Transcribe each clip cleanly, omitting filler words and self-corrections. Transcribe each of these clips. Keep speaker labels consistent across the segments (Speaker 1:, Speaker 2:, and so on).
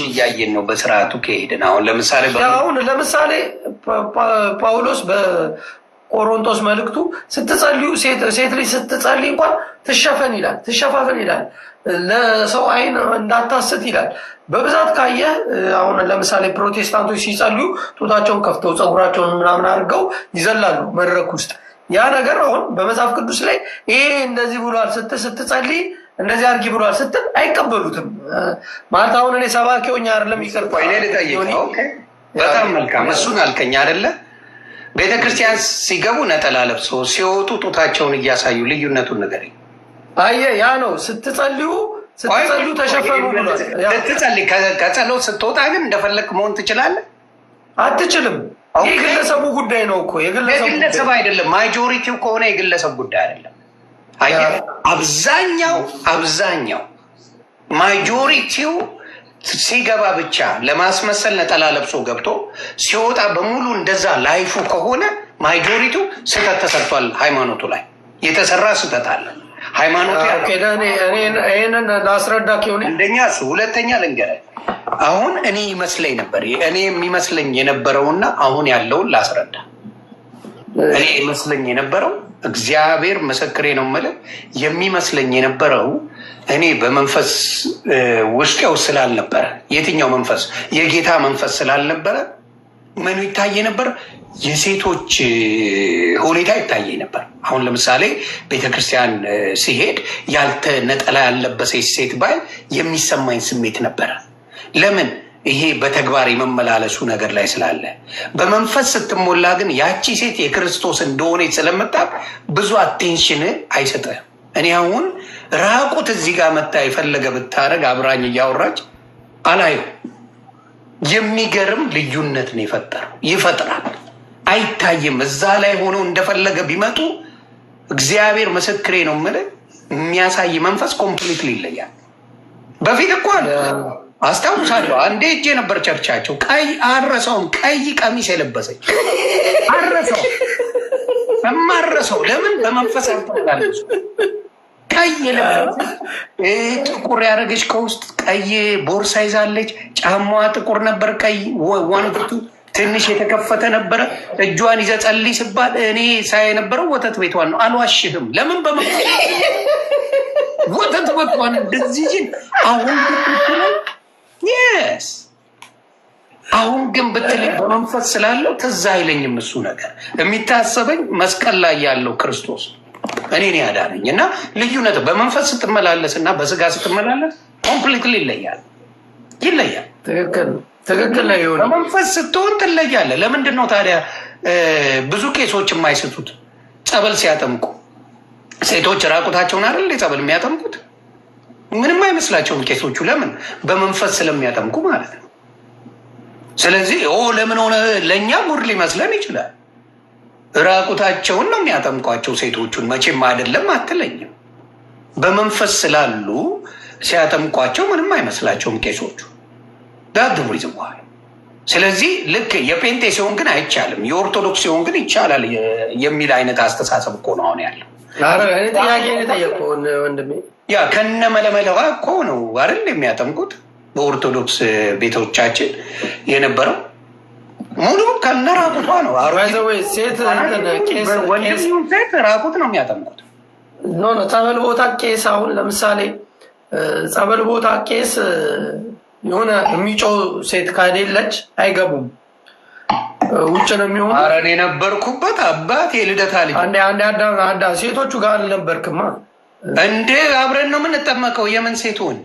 Speaker 1: እያየን ነው በስርዓቱ ከሄድን። አሁን ለምሳሌ ጳውሎስ በቆሮንቶስ መልእክቱ ስትጸልዩ ሴት ልጅ ስትጸልይ እንኳን ትሸፋፈን ይላል፣ ለሰው አይን እንዳታስት ይላል። በብዛት ካየህ አሁን ለምሳሌ ፕሮቴስታንቶች ሲጸልዩ ጡታቸውን ከፍተው ፀጉራቸውን ምናምን አድርገው ይዘላሉ መድረክ ውስጥ። ያ ነገር አሁን በመጽሐፍ ቅዱስ ላይ ይሄ እንደዚህ ብሏል ስትጸልይ እንደዚህ አድርጊ ብሏል ስትል አይቀበሉትም ማለት። አሁን እኔ ሰባኪ ሆኜ አይደለም ይቀርብ
Speaker 2: እኔ ልጠይቀው። በጣም መልካም እሱን አልከኝ አይደለ? ቤተክርስቲያን ሲገቡ ነጠላ ለብሰው ሲወጡ ጡታቸውን እያሳዩ ልዩነቱን ንገረኝ።
Speaker 1: አየህ ያ ነው ስትጸልዩ ተሸፈኑ ብሏል።
Speaker 2: ስትጸልይ ከጸሎት ስትወጣ ግን እንደፈለግ መሆን ትችላለህ?
Speaker 1: አትችልም። የግለሰቡ ጉዳይ ነው እኮ
Speaker 2: የግለሰብ አይደለም። ማጆሪቲው ከሆነ የግለሰብ ጉዳይ አይደለም። አብዛኛው ማጆሪቲው ሲገባ ብቻ ለማስመሰል ነጠላ ለብሶ ገብቶ ሲወጣ በሙሉ እንደዛ ላይፉ ከሆነ ማጆሪቲው ስህተት ተሰርቷል። ሃይማኖቱ ላይ የተሰራ ስህተት አለ። ሃይማኖቱ
Speaker 1: ይህንን ላስረዳ ከሆነ
Speaker 2: አንደኛ እሱ፣ ሁለተኛ ልንገርህ። አሁን እኔ የሚመስለኝ የነበረውና አሁን ያለውን ላስረዳ። እኔ ይመስለኝ የነበረው እግዚአብሔር ምስክሬ ነው የምልህ፣ የሚመስለኝ የነበረው እኔ በመንፈስ ውስጤው ስላልነበረ፣ የትኛው መንፈስ? የጌታ መንፈስ ስላልነበረ ምኑ ይታየ ነበር? የሴቶች ሁኔታ ይታየ ነበር። አሁን ለምሳሌ ቤተክርስቲያን ሲሄድ ነጠላ ያለበሰች ሴት ባይ የሚሰማኝ ስሜት ነበረ። ለምን? ይሄ በተግባር የመመላለሱ ነገር ላይ ስላለ። በመንፈስ ስትሞላ ግን ያቺ ሴት የክርስቶስ እንደሆነ ስለምታውቅ ብዙ አቴንሽን አይሰጥህም። እኔ አሁን ራቁት እዚህ ጋር መታ የፈለገ ብታደርግ አብራኝ እያወራች አላየው። የሚገርም ልዩነት ነው ይፈጥራል። አይታይም። እዛ ላይ ሆነው እንደፈለገ ቢመጡ እግዚአብሔር ምስክሬ ነው የምልህ የሚያሳይ መንፈስ ኮምፕሊትሊ ይለያል። በፊት እኮ አስታውሳለሁ አንዴ እጄ ነበር ቸርቻቸው፣ አረሰውም ቀይ ቀሚስ የለበሰች አረሰው። ለምን? በመንፈስ አልተላለሱ። ቀይ የለበሰች ጥቁር ያደረገች ከውስጥ ቀይ ቦርሳ ይዛለች። ጫማዋ ጥቁር ነበር፣ ቀይ ዋንቱ ትንሽ የተከፈተ ነበረ። እጇን ይዘህ ጸልይ ስባል እኔ ሳይ የነበረው ወተት ቤቷን ነው። አልዋሽህም። ለምን? በመንፈስ ወተት ቤቷን እንደዚህ አሁን ግን ብትለኝ በመንፈስ ስላለው ትዝ አይለኝም። እሱ ነገር የሚታሰበኝ መስቀል ላይ ያለው ክርስቶስ እኔን ያዳነኝ እና ልዩነት በመንፈስ ስትመላለስ እና በስጋ ስትመላለስ ኮምፕሊትሊ ይለያል።
Speaker 1: ትክክል ላይ ሆነ።
Speaker 2: በመንፈስ ስትሆን ትለያለህ። ለምንድን ነው ታዲያ ብዙ ቄሶች የማይስቱት? ጸበል ሲያጠምቁ ሴቶች ራቁታቸውን አይደል ጸበል የሚያጠምቁት? ምንም አይመስላቸውም ቄሶቹ። ለምን? በመንፈስ ስለሚያጠምቁ ማለት ነው። ስለዚህ ለምን ሆነ ለእኛ ጉድ ሊመስለን ይችላል። ራቁታቸውን ነው የሚያጠምቋቸው ሴቶቹን። መቼም አይደለም አትለኝም። በመንፈስ ስላሉ ሲያጠምቋቸው ምንም አይመስላቸውም ቄሶቹ። ዳድቡ ይዘዋል። ስለዚህ ልክ የጴንጤ ሲሆን ግን አይቻልም፣ የኦርቶዶክስ ሲሆን ግን ይቻላል የሚል አይነት አስተሳሰብ እኮ ነው አሁን ያለው።
Speaker 1: ጥያቄ የጠየቀው ወንድሜ
Speaker 2: ያ ከነ መለመለዋ እኮ ነው አይደል የሚያጠምቁት። በኦርቶዶክስ ቤቶቻችን የነበረው ሙሉ ከነ ራቁቷ ነው።
Speaker 1: ሴት
Speaker 2: ራቁት ነው የሚያጠምቁት።
Speaker 1: ጸበል ቦታ ቄስ፣ አሁን ለምሳሌ ጸበል ቦታ ቄስ የሆነ የሚጮህ ሴት ካሌለች አይገቡም፣ ውጭ ነው የሚሆኑ።
Speaker 2: ኧረ እኔ ነበርኩበት አባት የልደታ ልጅ
Speaker 1: አንድ ሴቶቹ ጋር አልነበርክማ
Speaker 2: እንዴ? አብረን ነው የምንጠመቀው። የምን ሴት ወንድ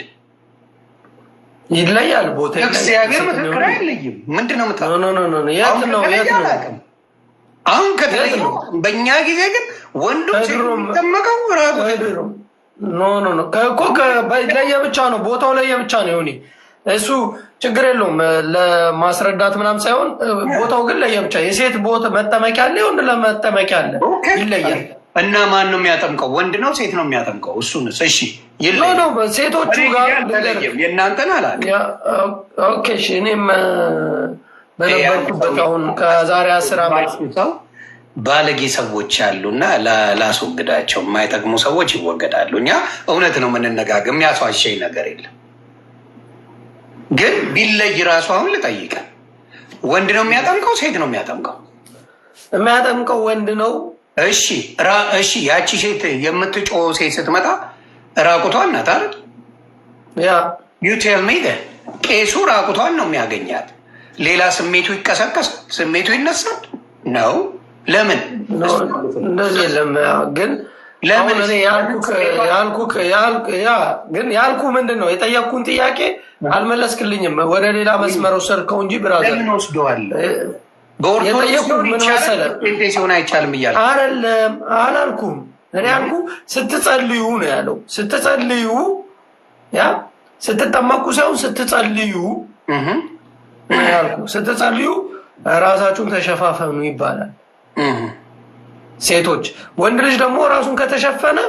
Speaker 1: ይለያል ቦታ።
Speaker 2: እግዚአብሔር ምስክር አይለይም። ምንድነው
Speaker 1: የት ነው
Speaker 2: አሁን ከተለየ በእኛ ጊዜ ግን ወንዶች የሚጠመቀው ራቁት
Speaker 1: እኮ ለየብቻ ነው፣ ቦታው ለየብቻ ነው። ይሁን እሱ ችግር የለውም ለማስረዳት ምናምን ሳይሆን ቦታው ግን ለየብቻ የሴት ቦታ መጠመቂያ አለ፣ የወንድ ለመጠመቂያ አለ፣ ይለያል።
Speaker 2: እና ማን ነው የሚያጠምቀው? ወንድ ነው ሴት ነው የሚያጠምቀው? እሱን እሺ ይለያል።
Speaker 1: ሴቶቹ ጋር
Speaker 2: የእናንተን
Speaker 1: ኦኬ እሺ። እኔም በነበርኩበት አሁን ከዛሬ 10 ዓመት
Speaker 2: ሰው ባለጌ ሰዎች አሉና ላስወግዳቸው። የማይጠቅሙ ሰዎች ይወገዳሉ። እኛ እውነት ነው የምንነጋገር፣ የሚያስዋሸኝ ነገር የለም። ግን ቢለይ ራሱ አሁን ልጠይቀ ወንድ ነው የሚያጠምቀው ሴት ነው የሚያጠምቀው?
Speaker 1: የሚያጠምቀው ወንድ ነው።
Speaker 2: እሺ ያቺ ሴት የምትጮህ ሴት ስትመጣ ራቁቷን ናት አይደል? ያ ዩ ቴል ሚ ቄሱ ራቁቷን ነው የሚያገኛት። ሌላ ስሜቱ ይቀሰቀሳል፣ ስሜቱ ይነሳል ነው። ለምን
Speaker 1: እንደዚህ የለም። ግን ለምን እኔ ያልኩ ምንድን ነው የጠየቅኩን ጥያቄ አልመለስክልኝም። ወደ ሌላ መስመር ወሰድከው እንጂ ብራዘር
Speaker 2: ለምን ወስደዋል?
Speaker 1: የጠየቅኩት ምን መሰለህ?
Speaker 2: ሲሆን አይቻልም እያለ
Speaker 1: አይደለም አላልኩም። እኔ ያልኩ ስትጸልዩ ነው ያለው። ስትጸልዩ ያ ስትጠመቁ ሳይሆን ስትጸልዩ ያልኩ። ስትጸልዩ ራሳችሁን ተሸፋፈኑ ይባላል ሴቶች። ወንድ ልጅ ደግሞ ራሱን ከተሸፈነ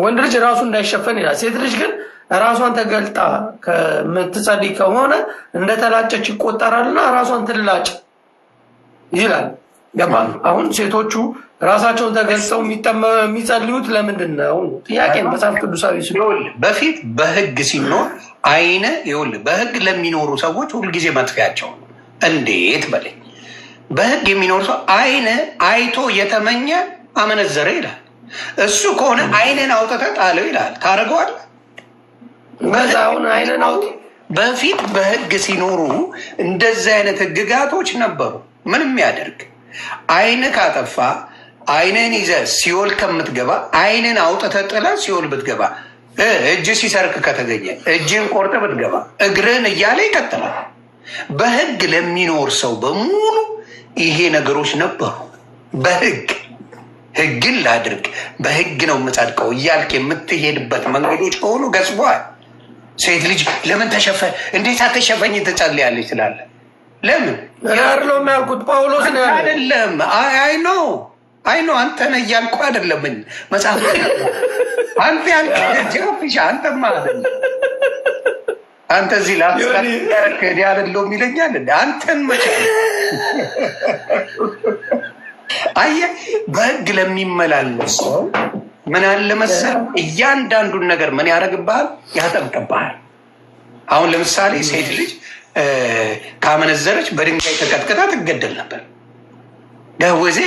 Speaker 1: ወንድ ልጅ ራሱን እንዳይሸፈን ይላል። ሴት ልጅ ግን ራሷን ተገልጣ ከምትጸልይ ከሆነ እንደተላጨች ይቆጠራልና ራሷን ትላጭ ይላል። ገባ? አሁን ሴቶቹ ራሳቸውን ተገልጠው የሚጸልዩት ለምንድን ነው? ጥያቄ መጽሐፍ ቅዱሳዊ ሲሆን
Speaker 2: በፊት በህግ ሲኖር አይነ ይኸውልህ፣ በህግ ለሚኖሩ ሰዎች ሁልጊዜ መጥፊያቸው ነው። እንዴት በለኝ። በህግ የሚኖር ሰው አይነ አይቶ የተመኘ አመነዘረ ይላል። እሱ ከሆነ አይንን አውጥተህ ጣለው ይላል። ታደርገዋለህ?
Speaker 1: በዛውን አይንን አውጥ።
Speaker 2: በፊት በህግ ሲኖሩ እንደዚህ አይነት ህግጋቶች ነበሩ። ምንም ያደርግ አይን ካጠፋ አይንን ይዘህ ሲኦል ከምትገባ አይንን አውጥተህ ጥለህ ሲኦል ብትገባ፣ እጅ ሲሰርቅ ከተገኘ እጅን ቆርጠህ ብትገባ፣ እግርህን እያለ ይቀጥላል። በህግ ለሚኖር ሰው በሙሉ ይሄ ነገሮች ነበሩ። በህግ ህግን ላድርግ በህግ ነው የምጸድቀው እያልክ የምትሄድበት መንገዶች ከሆኑ ገጽቧል። ሴት ልጅ ለምን ተሸፈን እንዴት አትሸፈኝ ትጸልያለች ትላለህ? ለምን
Speaker 1: ያርለው የሚያልኩት ጳውሎስ ነው
Speaker 2: አይደለም? አይ ነው አንተ ነህ እያልኩ አይደለም። መጽሐፍ አንተ ያልከሽ አንተማ አይደለም። አንተ እዚህ ላስላከዲ አይደለም ይለኛል። አንተን መቼ አየህ፣ በህግ ለሚመላለስ ሰው ምን አለ መሰለህ፣ እያንዳንዱን ነገር ምን ያደርግብሃል? ያጠብቅብሃል። አሁን ለምሳሌ ሴት ልጅ ካመነዘረች በድንጋይ ተቀጥቅጣ ትገደል ነበር። ደወዜ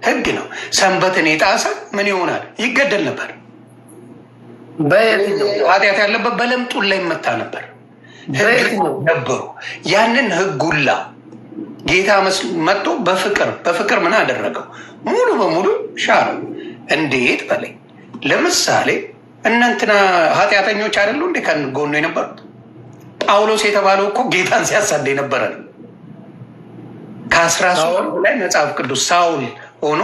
Speaker 2: ህግ ነው። ሰንበትን የጣሰ ምን ይሆናል? ይገደል ነበር። ኃጢአት ያለበት በለምጡን ላይ ይመታ ነበር። ህግ ነበሩ። ያንን ህጉላ ጌታ መጥቶ በፍቅር ምን አደረገው? ሙሉ በሙሉ ሻረው። እንዴት በለኝ። ለምሳሌ እነንትና ኃጢአተኞች አይደሉ እንዴ ከጎኑ የነበሩት? ጳውሎስ የተባለው እኮ ጌታን ሲያሳደ የነበረ ነው። ከ13 ላይ መጽሐፍ ቅዱስ ሳውል ሆኖ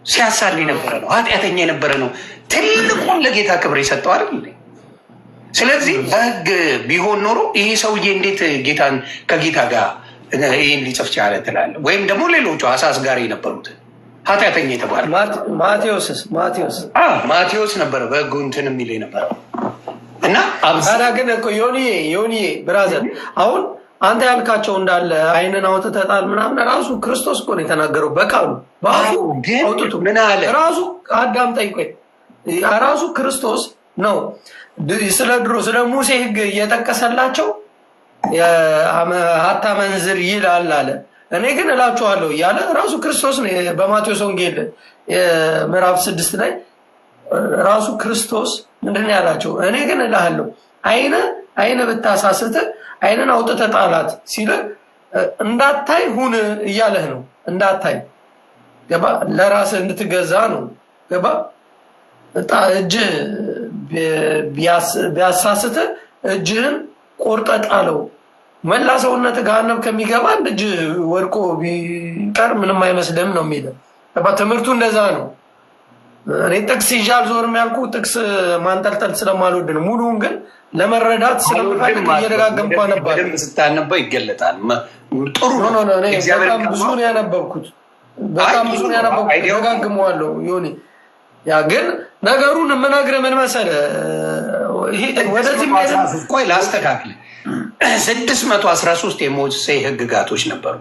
Speaker 2: ሲያሳድ የነበረ ነው። ኃጢአተኛ የነበረ ነው። ትልቁን ለጌታ ክብር የሰጠው አይደል? ስለዚህ በህግ ቢሆን ኖሮ ይሄ ሰውዬ እንዴት ጌታን ከጌታ ጋር ይህን ሊጽፍ ቻለ ትላለህ? ወይም ደግሞ ሌሎቹ አሳስጋሪ የነበሩት ኃጢአተኛ የተባለ ማቴዎስ ነበረ በህጉ እንትን የሚል ነበረው። እና
Speaker 1: አብዛዳ ግን እኮ ዮኒ ብራዘር፣ አሁን አንተ ያልካቸው እንዳለ አይንን አውጥተህ ጣል ምናምን ራሱ ክርስቶስ እኮ ነው የተናገረው በቃሉ አውጥቶ ምን አለ ራሱ። አዳምጠኝ ቆይ፣ ራሱ ክርስቶስ ነው ስለ ድሮ ስለ ሙሴ ህግ እየጠቀሰላቸው አታመንዝር ይላል አለ። እኔ ግን እላችኋለሁ እያለ ራሱ ክርስቶስ ነው በማቴዎስ ወንጌል ምዕራፍ 6 ላይ ራሱ ክርስቶስ ምንድን ያላቸው? እኔ ግን እልሃለሁ አይነ ብታሳስት አይንን አውጥተህ ጣላት ሲል እንዳታይ ሁን እያለህ ነው። እንዳታይ ገባ? ለራስህ እንድትገዛ ነው። ገባ? እጅ ቢያሳስት እጅህን ቆርጠህ ጣለው። መላ ሰውነት ገሃነም ከሚገባ አንድ እጅ ወድቆ ቢቀር ምንም አይመስልም ነው የሚለው። ትምህርቱ እንደዛ ነው። እኔ ጥቅስ ይዣል ዞር የሚያልኩ ጥቅስ ማንጠልጠል ስለማልወድ ነው። ሙሉውን ግን ለመረዳት ስለምፈልግ እየደጋገምኩ ነበር።
Speaker 2: ስታነበው ይገለጣል። ጥሩ ነው።
Speaker 1: በጣም ብዙ ነው ያነበብኩት። ደጋግመዋለሁ ዮኒ። ያ ግን ነገሩን የምነግርህ ምን መሰለህ፣ ወደዚህ
Speaker 2: ቆይ ላስተካክል። 613 የሙሴ ህግጋቶች ነበሩ።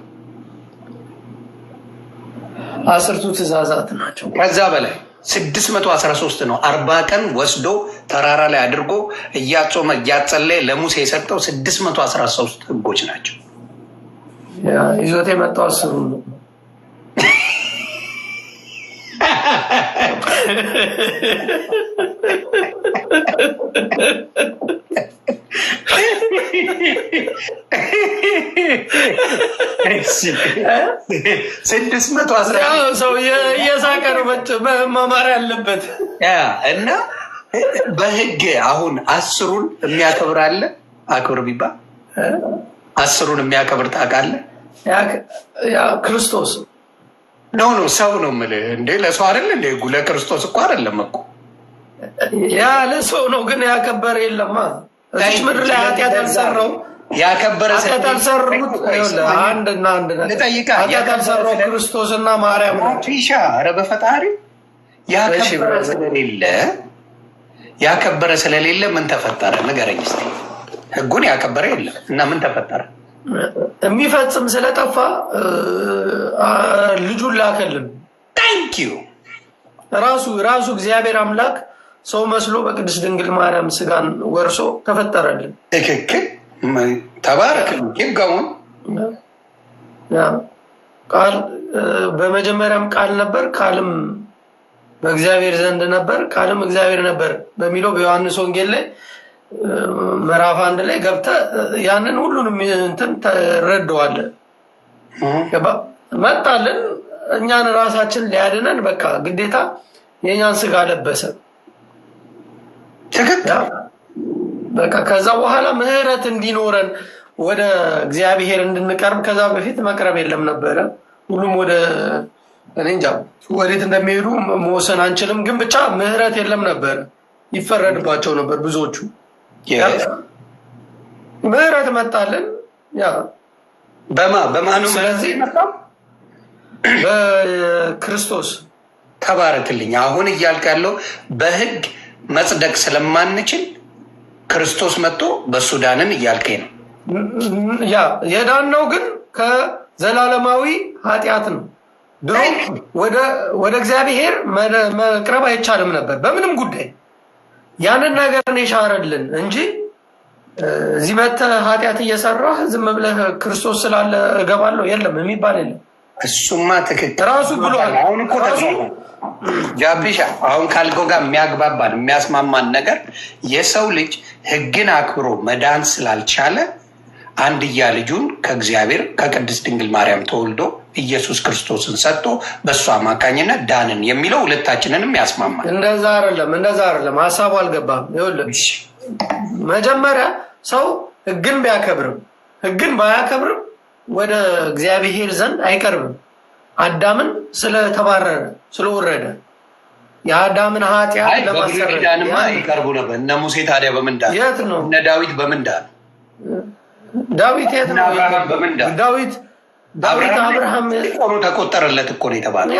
Speaker 1: 10ቱ ትእዛዛት ናቸው።
Speaker 2: ከዛ በላይ 613 ነው። 40 ቀን ወስዶ ተራራ ላይ አድርጎ እያጾመ እያጸለየ ለሙሴ የሰጠው 613 ህጎች ናቸው።
Speaker 1: ይዞት የመጣው 10 ነው። ሰው እየሳቀ ነው መማር ያለበት
Speaker 2: እና በህግ አሁን 10ሩን የሚያከብር አለ። አክብር ቢባል 10ሩን የሚያከብር ታውቃለህ?
Speaker 1: ያ ክርስቶስ
Speaker 2: ነው ሰው ነው የምልህ። እንዴ ለሰው አይደል እንዴ? ለክርስቶስ እኮ አይደለም እኮ
Speaker 1: ያ ለሰው ነው። ግን ያከበረ የለማ እዚህ ምድር ላይ ኃጢአት አልሰራው
Speaker 2: ያከበረ
Speaker 1: ኃጢአት አልሰሩት አንድና አንድ ነገር ኃጢአት አልሰራው ክርስቶስና ማርያም ነው።
Speaker 2: ፊሻ ኧረ በፈጣሪ ያከበረ ስለሌለ ምን ተፈጠረ ንገረኝ እስኪ። ህጉን ያከበረ የለም እና ምን ተፈጠረ?
Speaker 1: የሚፈጽም ስለጠፋ ልጁን ላከልን።
Speaker 2: ታንኪዩ
Speaker 1: ራሱ እግዚአብሔር አምላክ ሰው መስሎ በቅድስት ድንግል ማርያም ስጋን ወርሶ ተፈጠረልን።
Speaker 2: ትክክል። ተባረክ። ይጋውን
Speaker 1: ቃል በመጀመሪያም ቃል ነበር፣ ቃልም በእግዚአብሔር ዘንድ ነበር፣ ቃልም እግዚአብሔር ነበር በሚለው በዮሐንስ ወንጌል ላይ ምዕራፍ 1 ላይ ገብተህ ያንን ሁሉንም እንትን ተረዳዋለህ። መጣልን እኛን ራሳችን ሊያድነን በቃ ግዴታ የኛን ስጋ ለበሰ። በቃ ከዛ በኋላ ምህረት እንዲኖረን ወደ እግዚአብሔር እንድንቀርብ፣ ከዛ በፊት መቅረብ የለም ነበረ። ሁሉም ወደ እኔ እንጃ ወዴት እንደሚሄዱ መወሰን አንችልም፣ ግን ብቻ ምህረት የለም ነበረ። ይፈረድባቸው ነበር ብዙዎቹ። ምህረት መጣልን። ያ
Speaker 2: በማኑ
Speaker 1: ስለዚህ በክርስቶስ
Speaker 2: ተባረክልኝ። አሁን እያልክ ያለው በህግ መጽደቅ ስለማንችል ክርስቶስ መጥቶ በሱ ዳንን እያልከኝ ነው።
Speaker 1: ያ የዳነው ግን ከዘላለማዊ ኃጢአት ነው። ድሮ ወደ እግዚአብሔር መቅረብ አይቻልም ነበር በምንም ጉዳይ። ያንን ነገር ነው የሻረልን እንጂ እዚህ መተህ ኃጢአት እየሰራህ ዝም ብለህ ክርስቶስ ስላለ እገባለሁ የለም የሚባል የለም።
Speaker 2: እሱማ ትክክል
Speaker 1: ራሱ ብሏል።
Speaker 2: አሁን እኮ ጃፒሻ አሁን ካልከው ጋር የሚያግባባን የሚያስማማን ነገር የሰው ልጅ ህግን አክብሮ መዳን ስላልቻለ አንድያ ልጁን ከእግዚአብሔር ከቅድስት ድንግል ማርያም ተወልዶ ኢየሱስ ክርስቶስን ሰጥቶ በእሱ አማካኝነት ዳንን የሚለው ሁለታችንንም ያስማማል።
Speaker 1: እንደዛ አይደለም ሀሳቡ አልገባም። ይኸውልህ መጀመሪያ ሰው ህግን ቢያከብርም ህግን ባያከብርም ወደ እግዚአብሔር ዘንድ አይቀርብም። አዳምን ስለተባረረ ስለወረደ የአዳምን ኃጢአት ለማሰረድ
Speaker 2: ይቀርቡ ነበር። እነ ሙሴ ታዲያ በምን ዳኑ?
Speaker 1: የት ነው?
Speaker 2: እነ ዳዊት በምን ዳኑ?
Speaker 1: ዳዊት የት ነው? ዳዊት አብርሃም
Speaker 2: ሆኖ ተቆጠረለት እኮ ነው የተባለው።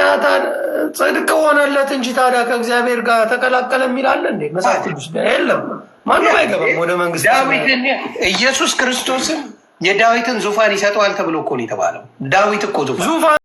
Speaker 1: ጽድቅ ሆነለት እንጂ ታዲያ ከእግዚአብሔር ጋር ተቀላቀለ የሚላለ እንዴ? መጽሐፍ ቅዱስ የለም። ማንም አይገባም ወደ መንግስት።
Speaker 2: ዳዊትን ኢየሱስ ክርስቶስን የዳዊትን ዙፋን ይሰጠዋል ተብሎ እኮ ነው የተባለው። ዳዊት እኮ ዙፋን